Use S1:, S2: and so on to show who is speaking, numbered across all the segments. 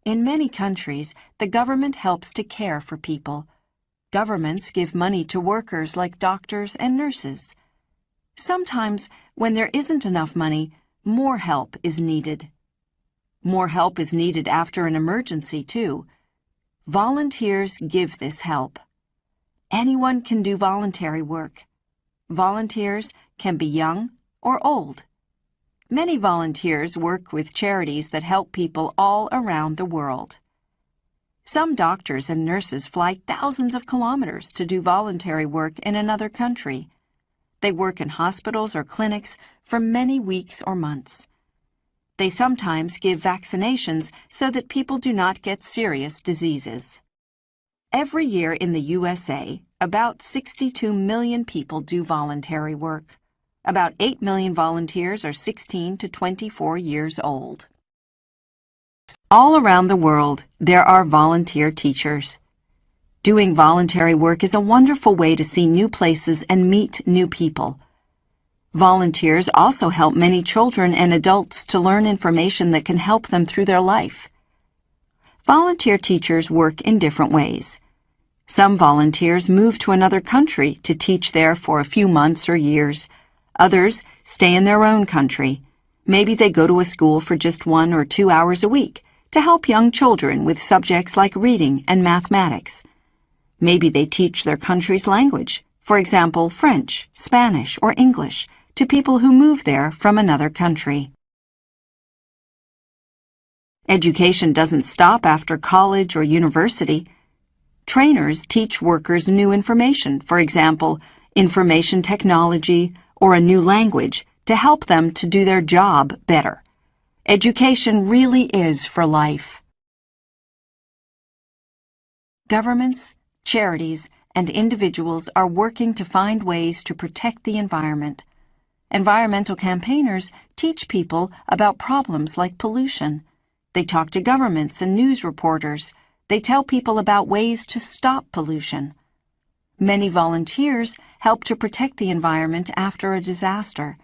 S1: In many countries, the government helps to care for people. Governments give money to workers like doctors and nurses. Sometimes, when there isn't enough money, more help is needed. More help is needed after an emergency, too. Volunteers give this help. Anyone can do voluntary work. Volunteers can be young or old. Many volunteers work with charities that help people all around the world. Some doctors and nurses fly thousands of kilometers to do voluntary work in another country. They work in hospitals or clinics for many weeks or months. They sometimes give vaccinations so that people do not get serious diseases. Every year in the USA, about 62 million people do voluntary work. About 8 million volunteers are 16 to 24 years old. All around the world, there are volunteer teachers. Doing voluntary work is a wonderful way to see new places and meet new people. Volunteers also help many children and adults to learn information that can help them through their life. Volunteer teachers work in different ways. Some volunteers move to another country to teach there for a few months or years. Others stay in their own country. Maybe they go to a school for just 1 or 2 hours a week to help young children with subjects like reading and mathematics. Maybe they teach their country's language, for example, French, Spanish, or English, to people who move there from another country. Education doesn't stop after college or university. Trainers teach workers new information, for example, information technology or a new language, to help them to do their job better. Education really is for life. Governments, charities, and individuals are working to find ways to protect the environment. Environmental campaigners teach people about problems like pollution. They talk to governments and news reporters. They tell people about ways to stop pollution. Many volunteers help to protect the environment after a disaster.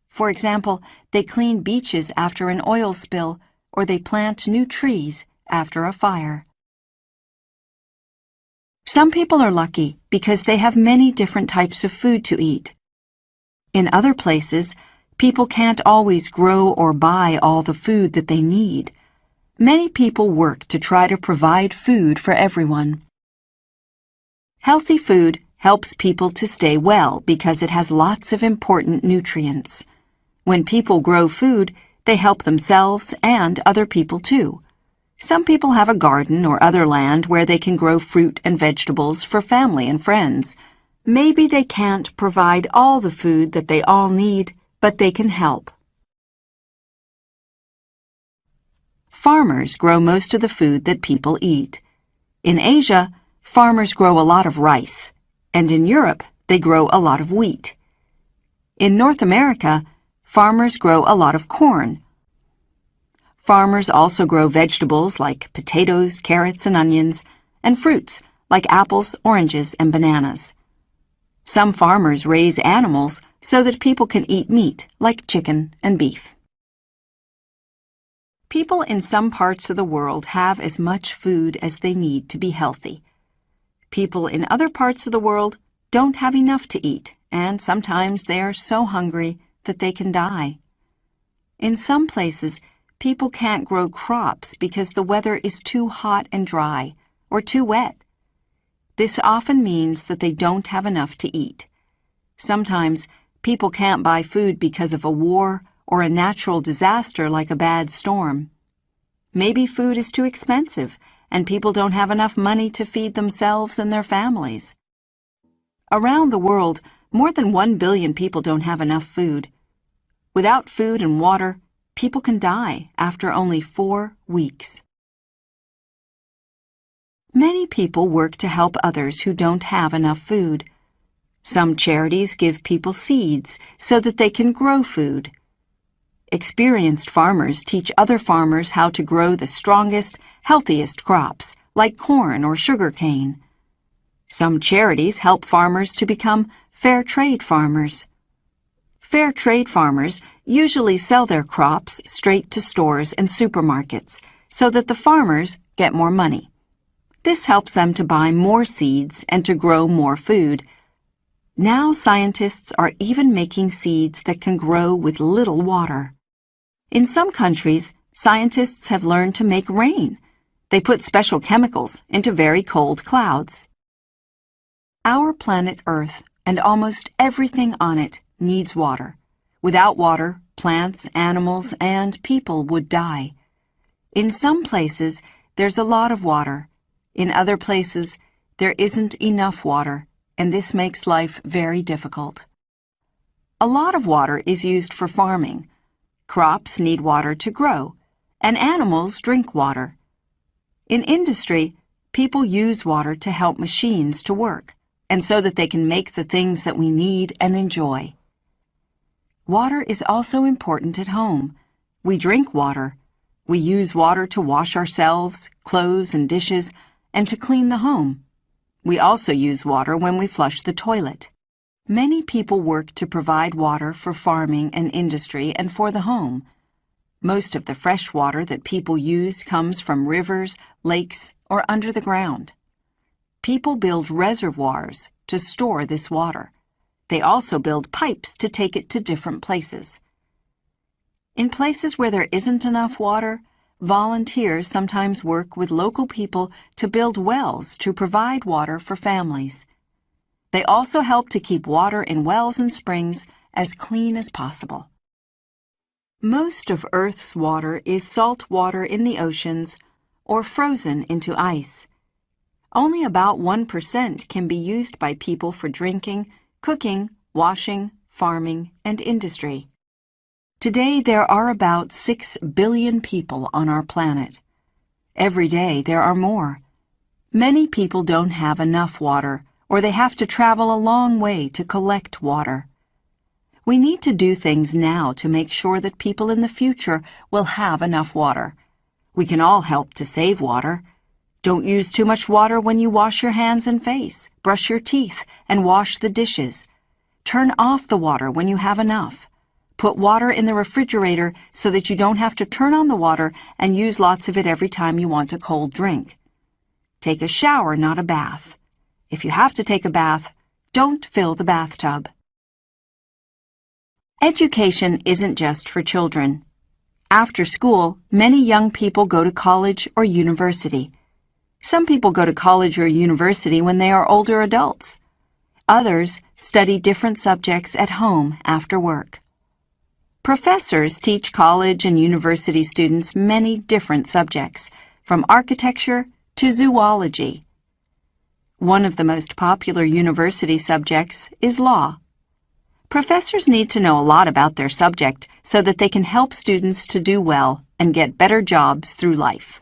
S1: For example, they clean beaches after an oil spill, or they plant new trees after a fire. Some people are lucky because they have many different types of food to eat. In other places, people can't always grow or buy all the food that they need. Many people work to try to provide food for everyone. Healthy food helps people to stay well because it has lots of important nutrients. When people grow food, they help themselves and other people too. Some people have a garden or other land where they can grow fruit and vegetables for family and friends. Maybe they can't provide all the food that they all need, but they can help. Farmers grow most of the food that people eat. In Asia, farmers grow a lot of rice, and in Europe, they grow a lot of wheat. In North America, farmers grow a lot of corn. Farmers also grow vegetables like potatoes, carrots, and onions, and fruits like apples, oranges, and bananas. Some farmers raise animals so that people can eat meat like chicken and beef. People in some parts of the world have as much food as they need to be healthy. People in other parts of the world don't have enough to eat, and sometimes they are so hungry that they can die. In some places, people can't grow crops because the weather is too hot and dry or too wet. This often means that they don't have enough to eat. Sometimes, people can't buy food because of a war or a natural disaster like a bad storm. Maybe food is too expensive and people don't have enough money to feed themselves and their families. Around the world, more than 1 billion people don't have enough food. Without food and water, people can die after only 4 weeks. Many people work to help others who don't have enough food. Some charities give people seeds so that they can grow food. Experienced farmers teach other farmers how to grow the strongest, healthiest crops, like corn or sugar cane. Some charities help farmers to become fair trade farmers. Fair trade farmers usually sell their crops straight to stores and supermarkets, so that the farmers get more money. This helps them to buy more seeds and to grow more food. Now scientists are even making seeds that can grow with little water. In some countries, scientists have learned to make rain. They put special chemicals into very cold clouds. Our planet Earth and almost everything on it needs water. Without water, plants, animals, and people would die. In some places, there's a lot of water. In other places, there isn't enough water, and this makes life very difficult. A lot of water is used for farming. Crops need water to grow, and animals drink water. In industry, people use water to help machines to work, and so that they can make the things that we need and enjoy. Water is also important at home. We drink water. We use water to wash ourselves, clothes, and dishes, and to clean the home. We also use water when we flush the toilet. Many people work to provide water for farming and industry and for the home. Most of the fresh water that people use comes from rivers, lakes, or under the ground. People build reservoirs to store this water. They also build pipes to take it to different places. In places where there isn't enough water, volunteers sometimes work with local people to build wells to provide water for families. They also help to keep water in wells and springs as clean as possible. Most of Earth's water is salt water in the oceans or frozen into ice. Only about 1% can be used by people for drinking, cooking, washing, farming, and industry. Today there are about 6 billion people on our planet. Every day there are more. Many people don't have enough water, or they have to travel a long way to collect water. We need to do things now to make sure that people in the future will have enough water. We can all help to save water. Don't use too much water when you wash your hands and face, brush your teeth, and wash the dishes. Turn off the water when you have enough. Put water in the refrigerator so that you don't have to turn on the water and use lots of it every time you want a cold drink. Take a shower, not a bath. If you have to take a bath, don't fill the bathtub. Education isn't just for children. After school, many young people go to college or university. Some people go to college or university when they are older adults. Others study different subjects at home after work. Professors teach college and university students many different subjects, from architecture to zoology. One of the most popular university subjects is law. Professors need to know a lot about their subject so that they can help students to do well and get better jobs through life.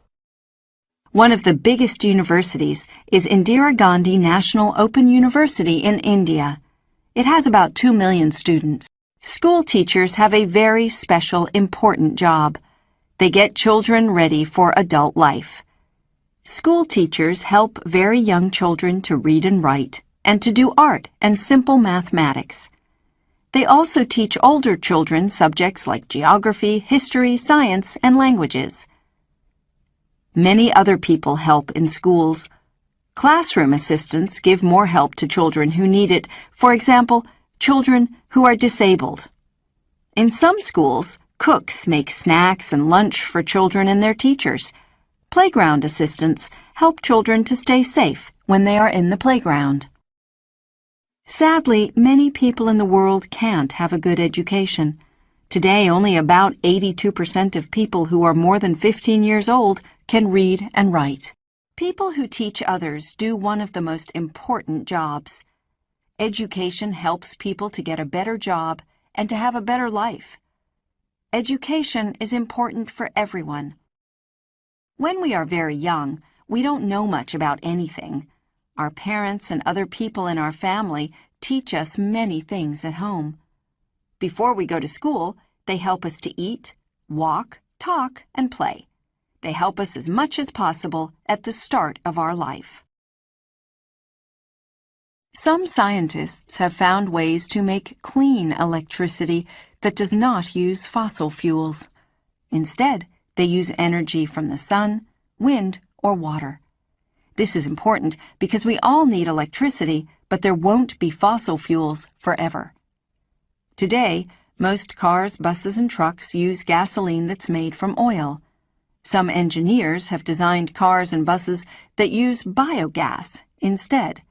S1: One of the biggest universities is Indira Gandhi National Open University in India. It has about 2 million students. School teachers have a very special, important job. They get children ready for adult life. School teachers help very young children to read and write and to do art and simple mathematics. They also teach older children subjects like geography, history, science, and languages. Many other people help in schools. Classroom assistants give more help to children who need it, for example, children who are disabled. In some schools, cooks make snacks and lunch for children and their teachers. Playground assistants help children to stay safe when they are in the playground. Sadly, many people in the world can't have a good education. Today, only about 82% of people who are more than 15 years old can read and write. People who teach others do one of the most important jobs. Education helps people to get a better job and to have a better life. Education is important for everyone. When we are very young, we don't know much about anything. Our parents and other people in our family teach us many things at home. Before we go to school, they help us to eat, walk, talk, and play. They help us as much as possible at the start of our life. Some scientists have found ways to make clean electricity that does not use fossil fuels. Instead, They use energy from the sun, wind, or water. This is important because we all need electricity, but there won't be fossil fuels forever. Today, most cars, buses, and trucks use gasoline that's made from oil. Some engineers have designed cars and buses that use biogas instead.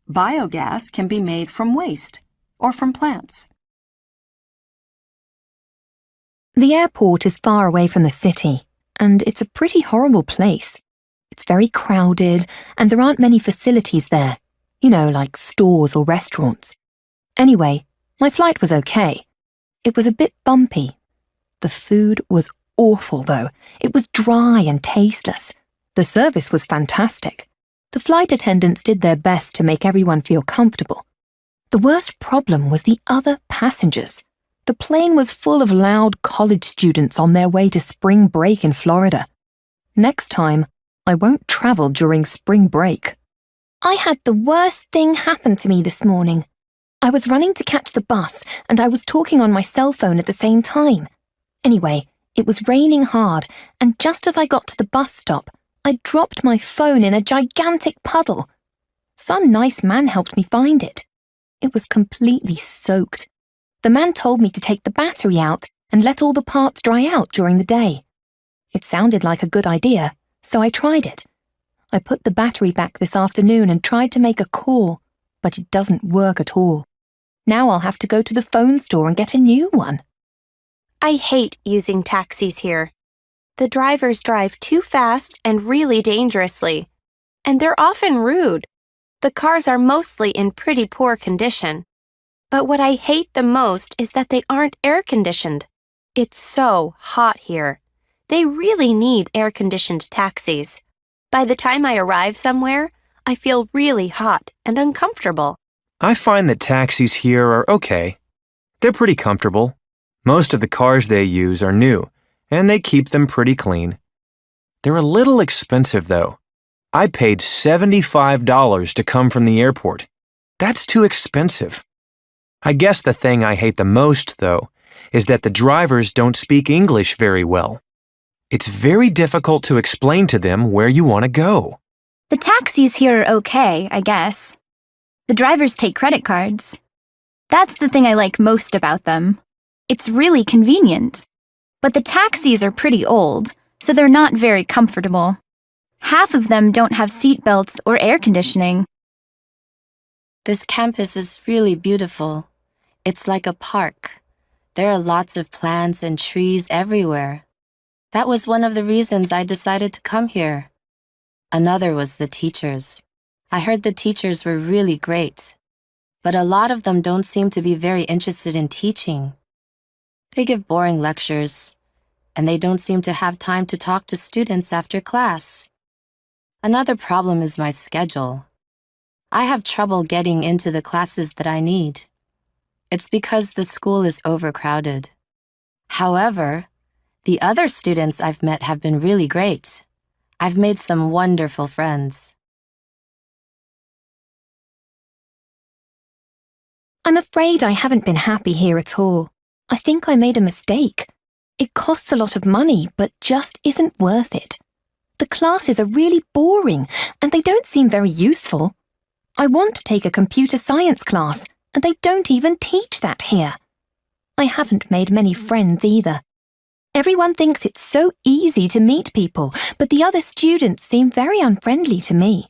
S1: Biogas can be made from waste or from plants.
S2: The airport is far away from the city, and it's a pretty horrible place. It's very crowded, and there aren't many facilities there, like stores or restaurants. Anyway, my flight was okay. It was a bit bumpy. The food was awful, though. It was dry and tasteless. The service was fantastic. The flight attendants did their best to make everyone feel comfortable. The worst problem was the other passengers. The plane was full of loud college students on their way to spring break in Florida. Next time, I won't travel during spring break.
S3: I had the worst thing happen to me this morning. I was running to catch the bus and I was talking on my cell phone at the same time. Anyway, it was raining hard, and just as I got to the bus stop, I dropped my phone in a gigantic puddle. Some nice man helped me find it. It was completely soaked. The man told me to take the battery out and let all the parts dry out during the day. It sounded like a good idea, so I tried it. I put the battery back this afternoon and tried to make a call, but it doesn't work at all. Now I'll have to go to the phone store and get a new one.
S4: I hate using taxis here. The drivers drive too fast and really dangerously, and they're often rude. The cars are mostly in pretty poor condition. But what I hate the most is that they aren't air-conditioned. It's so hot here. They really need air-conditioned taxis. By the time I arrive somewhere, I feel really hot and uncomfortable.
S5: I find that taxis here are okay. They're pretty comfortable. Most of the cars they use are new, and they keep them pretty clean. They're a little expensive, though. I paid $75 to come from the airport. That's too expensive. I guess the thing I hate the most, though, is that the drivers don't speak English very well. It's very difficult to explain to them where you want to go.
S3: The taxis here are okay, I guess. The drivers take credit cards. That's the thing I like most about them. It's really convenient. But the taxis are pretty old, so they're not very comfortable. Half of them don't have seat belts or air conditioning.
S6: This campus is really beautiful. It's like a park. There are lots of plants and trees everywhere. That was one of the reasons I decided to come here. Another was the teachers. I heard the teachers were really great, but a lot of them don't seem to be very interested in teaching. They give boring lectures, and they don't seem to have time to talk to students after class. Another problem is my schedule. I have trouble getting into the classes that I need. It's because the school is overcrowded. However, the other students I've met have been really great. I've made some wonderful friends.
S3: I'm afraid I haven't been happy here at all. I think I made a mistake. It costs a lot of money, but just isn't worth it. The classes are really boring, and they don't seem very useful. I want to take a computer science class, and they don't even teach that here. I haven't made many friends either. Everyone thinks it's so easy to meet people, but the other students seem very unfriendly to me.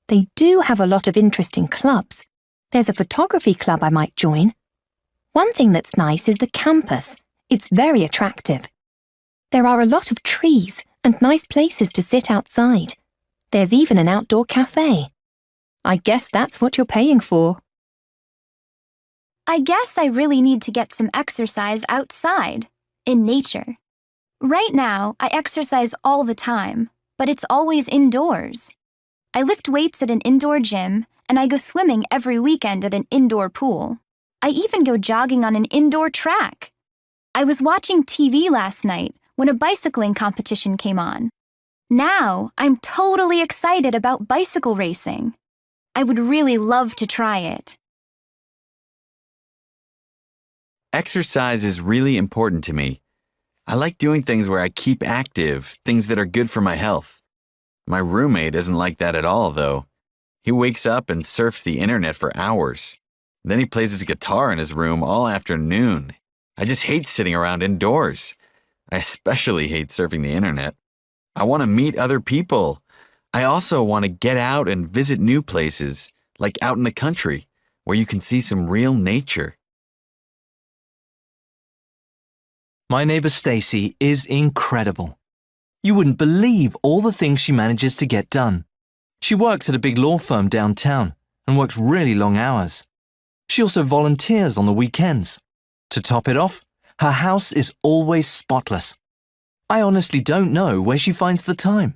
S3: They do have a lot of interesting clubs. There's a photography club I might join. One thing that's nice is the campus. It's very attractive. There are a lot of trees and nice places to sit outside. There's even an outdoor cafe. I guess that's what you're paying for.
S7: I guess I really need to get some exercise outside, in nature. Right now, I exercise all the time, but it's always indoors. I lift weights at an indoor gym, and I go swimming every weekend at an indoor pool. I even go jogging on an indoor track. I was watching TV last night when a bicycling competition came on. Now, I'm totally excited about bicycle racing. I would really love to try it.
S8: Exercise is really important to me. I like doing things where I keep active, things that are good for my health. My roommate isn't like that at all, though. He wakes up and surfs the internet for hours. Then he plays his guitar in his room all afternoon. I just hate sitting around indoors. I especially hate surfing the internet. I want to meet other people. I also want to get out and visit new places, like out in the country, where you can see some real nature.
S9: My neighbor Stacy is incredible. You wouldn't believe all the things she manages to get done. She works at a big law firm downtown and works really long hours. She also volunteers on the weekends. To top it off, her house is always spotless. I honestly don't know where she finds the time.